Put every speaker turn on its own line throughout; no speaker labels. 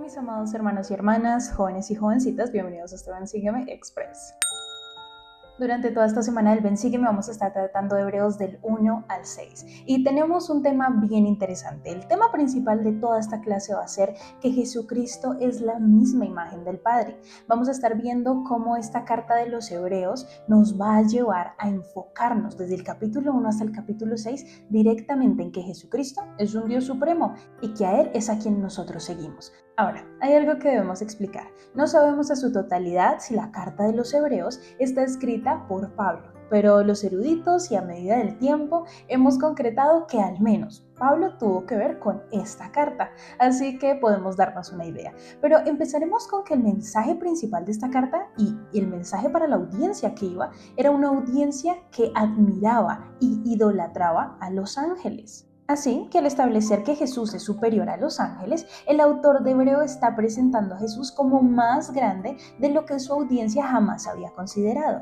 mis amados hermanos y hermanas, jóvenes y jovencitas, bienvenidos a este Ven Sígueme Express. Durante toda esta semana del Ven Sígueme vamos a estar tratando de Hebreos del 1 al 6 y tenemos un tema bien interesante. El tema principal de toda esta clase va a ser que Jesucristo es la misma imagen del Padre. Vamos a estar viendo cómo esta carta de los Hebreos nos va a llevar a enfocarnos desde el capítulo 1 hasta el capítulo 6 directamente en que Jesucristo es un Dios supremo y que a Él es a quien nosotros seguimos. Ahora, hay algo que debemos explicar. No sabemos a su totalidad si la carta de los Hebreos está escrita por Pablo, pero los eruditos y a medida del tiempo hemos concretado que al menos Pablo tuvo que ver con esta carta, así que podemos darnos una idea. Pero empezaremos con que el mensaje principal de esta carta y el mensaje para la audiencia que iba era una audiencia que admiraba y idolatraba a los ángeles. Así que al establecer que Jesús es superior a los ángeles, el autor de Hebreo está presentando a Jesús como más grande de lo que su audiencia jamás había considerado.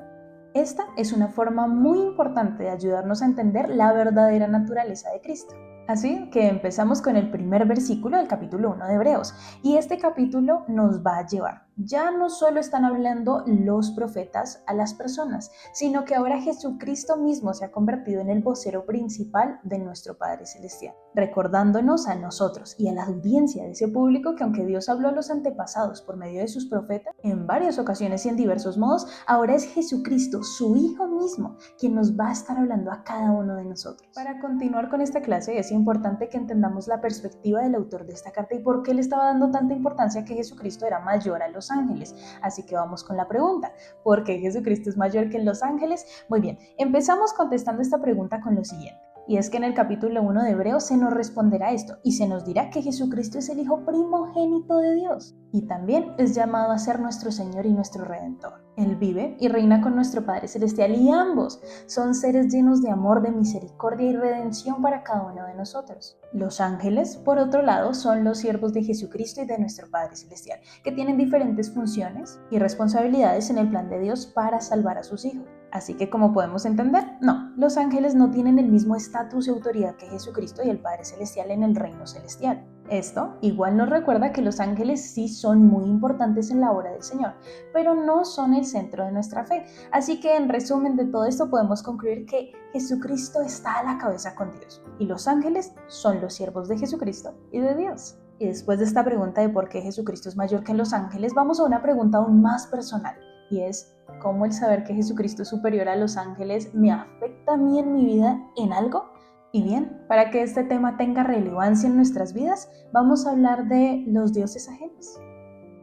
Esta es una forma muy importante de ayudarnos a entender la verdadera naturaleza de Cristo. Así que empezamos con el primer versículo del capítulo 1 de Hebreos, y este capítulo nos va a llevar. Ya no solo están hablando los profetas a las personas, sino que ahora Jesucristo mismo se ha convertido en el vocero principal de nuestro Padre Celestial, recordándonos a nosotros y a la audiencia de ese público que aunque Dios habló a los antepasados por medio de sus profetas, en varias ocasiones y en diversos modos, ahora es Jesucristo, su Hijo mismo, quien nos va a estar hablando a cada uno de nosotros. Para continuar con esta clase es importante que entendamos la perspectiva del autor de esta carta y por qué le estaba dando tanta importancia que Jesucristo era mayor a los ángeles. Así que vamos con la pregunta: ¿por qué Jesucristo es mayor que los ángeles? Muy bien, empezamos contestando esta pregunta con lo siguiente. Y es que en el capítulo 1 de Hebreos se nos responderá esto y se nos dirá que Jesucristo es el Hijo primogénito de Dios y también es llamado a ser nuestro Señor y nuestro Redentor. Él vive y reina con nuestro Padre Celestial y ambos son seres llenos de amor, de misericordia y redención para cada uno de nosotros. Los ángeles, por otro lado, son los siervos de Jesucristo y de nuestro Padre Celestial, que tienen diferentes funciones y responsabilidades en el plan de Dios para salvar a sus hijos. Así que, como podemos entender, no, los ángeles no tienen el mismo estatus y autoridad que Jesucristo y el Padre Celestial en el reino celestial. Esto igual nos recuerda que los ángeles sí son muy importantes en la obra del Señor, pero no son el centro de nuestra fe. Así que en resumen de todo esto podemos concluir que Jesucristo está a la cabeza con Dios y los ángeles son los siervos de Jesucristo y de Dios. Y después de esta pregunta de por qué Jesucristo es mayor que los ángeles, vamos a una pregunta aún más personal y es: ¿cómo el saber que Jesucristo es superior a los ángeles me afecta a mí en mi vida en algo? Y bien, para que este tema tenga relevancia en nuestras vidas, vamos a hablar de los dioses ajenos.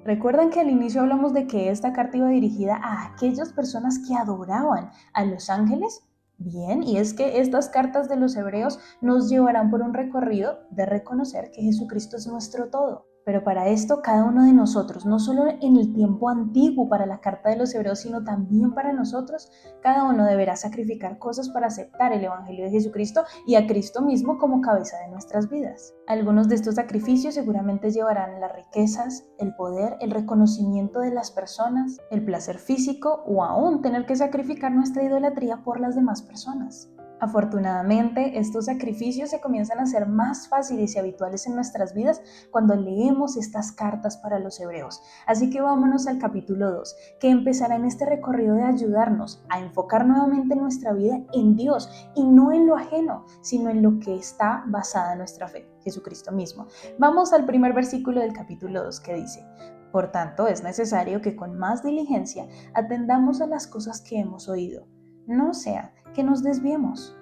¿Recuerdan que al inicio hablamos de que esta carta iba dirigida a aquellas personas que adoraban a los ángeles? Bien, y es que estas cartas de los Hebreos nos llevarán por un recorrido de reconocer que Jesucristo es nuestro todo. Pero para esto cada uno de nosotros, no solo en el tiempo antiguo para la carta de los Hebreos, sino también para nosotros, cada uno deberá sacrificar cosas para aceptar el Evangelio de Jesucristo y a Cristo mismo como cabeza de nuestras vidas. Algunos de estos sacrificios seguramente llevarán las riquezas, el poder, el reconocimiento de las personas, el placer físico o aún tener que sacrificar nuestra idolatría por las demás personas. Afortunadamente, estos sacrificios se comienzan a ser más fáciles y habituales en nuestras vidas cuando leemos estas cartas para los hebreos. Así que vámonos al capítulo 2, que empezará en este recorrido de ayudarnos a enfocar nuevamente nuestra vida en Dios y no en lo ajeno, sino en lo que está basada nuestra fe, Jesucristo mismo. Vamos al primer versículo del capítulo 2 que dice: por tanto, es necesario que con más diligencia atendamos a las cosas que hemos oído, no sea que nos desviemos.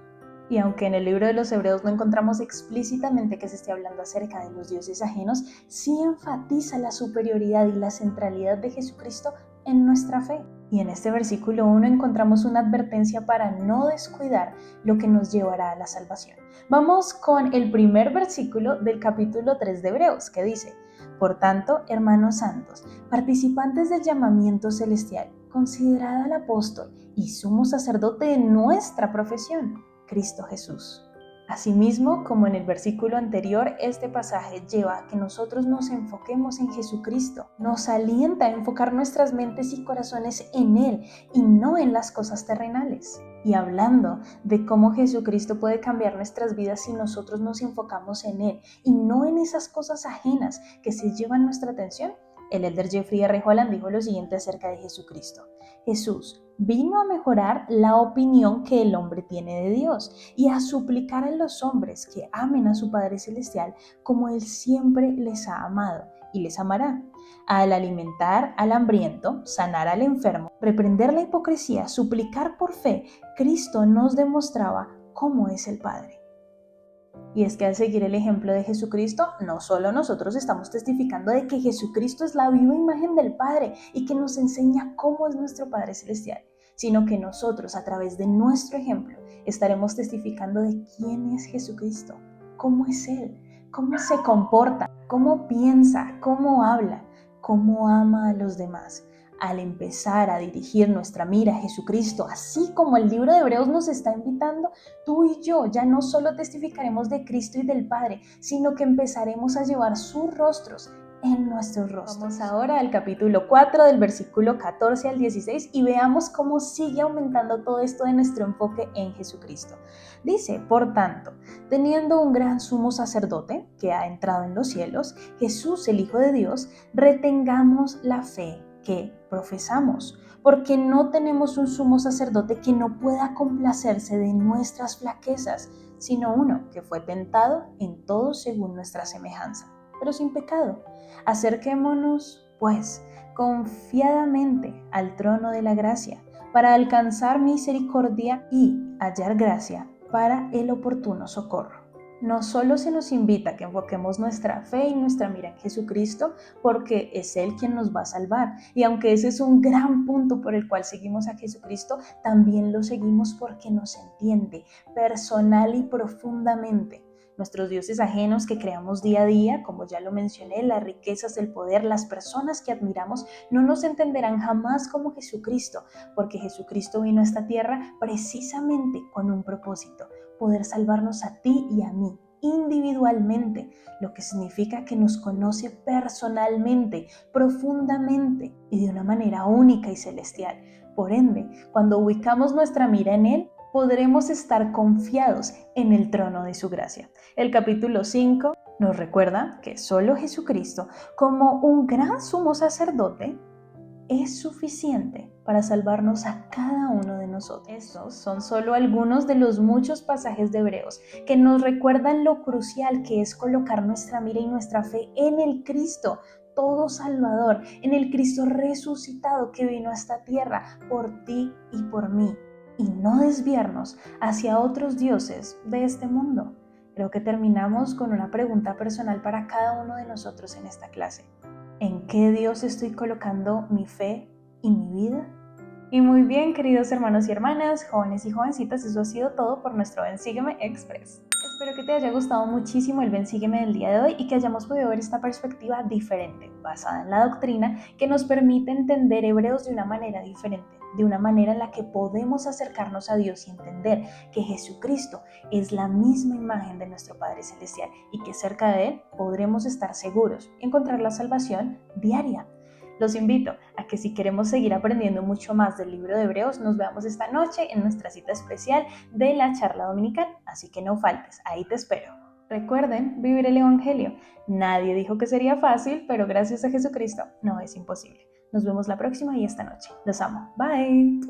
Y aunque en el libro de los Hebreos no encontramos explícitamente que se esté hablando acerca de los dioses ajenos, sí enfatiza la superioridad y la centralidad de Jesucristo en nuestra fe. Y en este versículo 1 encontramos una advertencia para no descuidar lo que nos llevará a la salvación. Vamos con el primer versículo del capítulo 3 de Hebreos, que dice: por tanto, hermanos santos, participantes del llamamiento celestial, considerad al apóstol y sumo sacerdote de nuestra profesión, Cristo Jesús. Asimismo, como en el versículo anterior, este pasaje lleva a que nosotros nos enfoquemos en Jesucristo. Nos alienta a enfocar nuestras mentes y corazones en Él y no en las cosas terrenales. Y hablando de cómo Jesucristo puede cambiar nuestras vidas si nosotros nos enfocamos en Él y no en esas cosas ajenas que se llevan nuestra atención, el elder Jeffrey R. Holland dijo lo siguiente acerca de Jesucristo. Jesús vino a mejorar la opinión que el hombre tiene de Dios y a suplicar a los hombres que amen a su Padre Celestial como Él siempre les ha amado y les amará. Al alimentar al hambriento, sanar al enfermo, reprender la hipocresía, suplicar por fe, Cristo nos demostraba cómo es el Padre. Y es que al seguir el ejemplo de Jesucristo, no solo nosotros estamos testificando de que Jesucristo es la viva imagen del Padre y que nos enseña cómo es nuestro Padre Celestial, sino que nosotros a través de nuestro ejemplo estaremos testificando de quién es Jesucristo, cómo es Él, cómo se comporta, cómo piensa, cómo habla, cómo ama a los demás. Al empezar a dirigir nuestra mira a Jesucristo, así como el libro de Hebreos nos está invitando, tú y yo ya no solo testificaremos de Cristo y del Padre, sino que empezaremos a llevar sus rostros en nuestros rostros. Vamos ahora al capítulo 4 del versículo 14 al 16 y veamos cómo sigue aumentando todo esto de nuestro enfoque en Jesucristo. Dice, por tanto, teniendo un gran sumo sacerdote que ha entrado en los cielos, Jesús, el Hijo de Dios, retengamos la fe que profesamos, porque no tenemos un sumo sacerdote que no pueda complacerse de nuestras flaquezas, sino uno que fue tentado en todo según nuestra semejanza, pero sin pecado. Acerquémonos, pues, confiadamente al trono de la gracia, para alcanzar misericordia y hallar gracia para el oportuno socorro. No solo se nos invita a que enfoquemos nuestra fe y nuestra mira en Jesucristo, porque es Él quien nos va a salvar. Y aunque ese es un gran punto por el cual seguimos a Jesucristo, también lo seguimos porque nos entiende personal y profundamente. Nuestros dioses ajenos que creamos día a día, como ya lo mencioné, las riquezas, el poder, las personas que admiramos, no nos entenderán jamás como Jesucristo, porque Jesucristo vino a esta tierra precisamente con un propósito: poder salvarnos a ti y a mí individualmente, lo que significa que nos conoce personalmente, profundamente y de una manera única y celestial. Por ende, cuando ubicamos nuestra mira en Él, podremos estar confiados en el trono de su gracia. El capítulo 5 nos recuerda que solo Jesucristo, como un gran sumo sacerdote, es suficiente para salvarnos a cada uno de nosotros. Estos son solo algunos de los muchos pasajes de Hebreos que nos recuerdan lo crucial que es colocar nuestra mira y nuestra fe en el Cristo, todo Salvador, en el Cristo resucitado que vino a esta tierra por ti y por mí, y no desviarnos hacia otros dioses de este mundo. Creo que terminamos con una pregunta personal para cada uno de nosotros en esta clase. ¿En qué Dios estoy colocando mi fe y mi vida? Y muy bien, queridos hermanos y hermanas, jóvenes y jovencitas, eso ha sido todo por nuestro Ven Sígueme Express. Espero que te haya gustado muchísimo el Ven Sígueme del día de hoy y que hayamos podido ver esta perspectiva diferente, basada en la doctrina, que nos permite entender Hebreos de una manera diferente, de una manera en la que podemos acercarnos a Dios y entender que Jesucristo es la misma imagen de nuestro Padre Celestial y que cerca de Él podremos estar seguros y encontrar la salvación diaria. Los invito a que si queremos seguir aprendiendo mucho más del libro de Hebreos, nos veamos esta noche en nuestra cita especial de la charla dominical, así que no faltes, ahí te espero. Recuerden vivir el Evangelio. Nadie dijo que sería fácil, pero gracias a Jesucristo no es imposible. Nos vemos la próxima y esta noche. Los amo. Bye.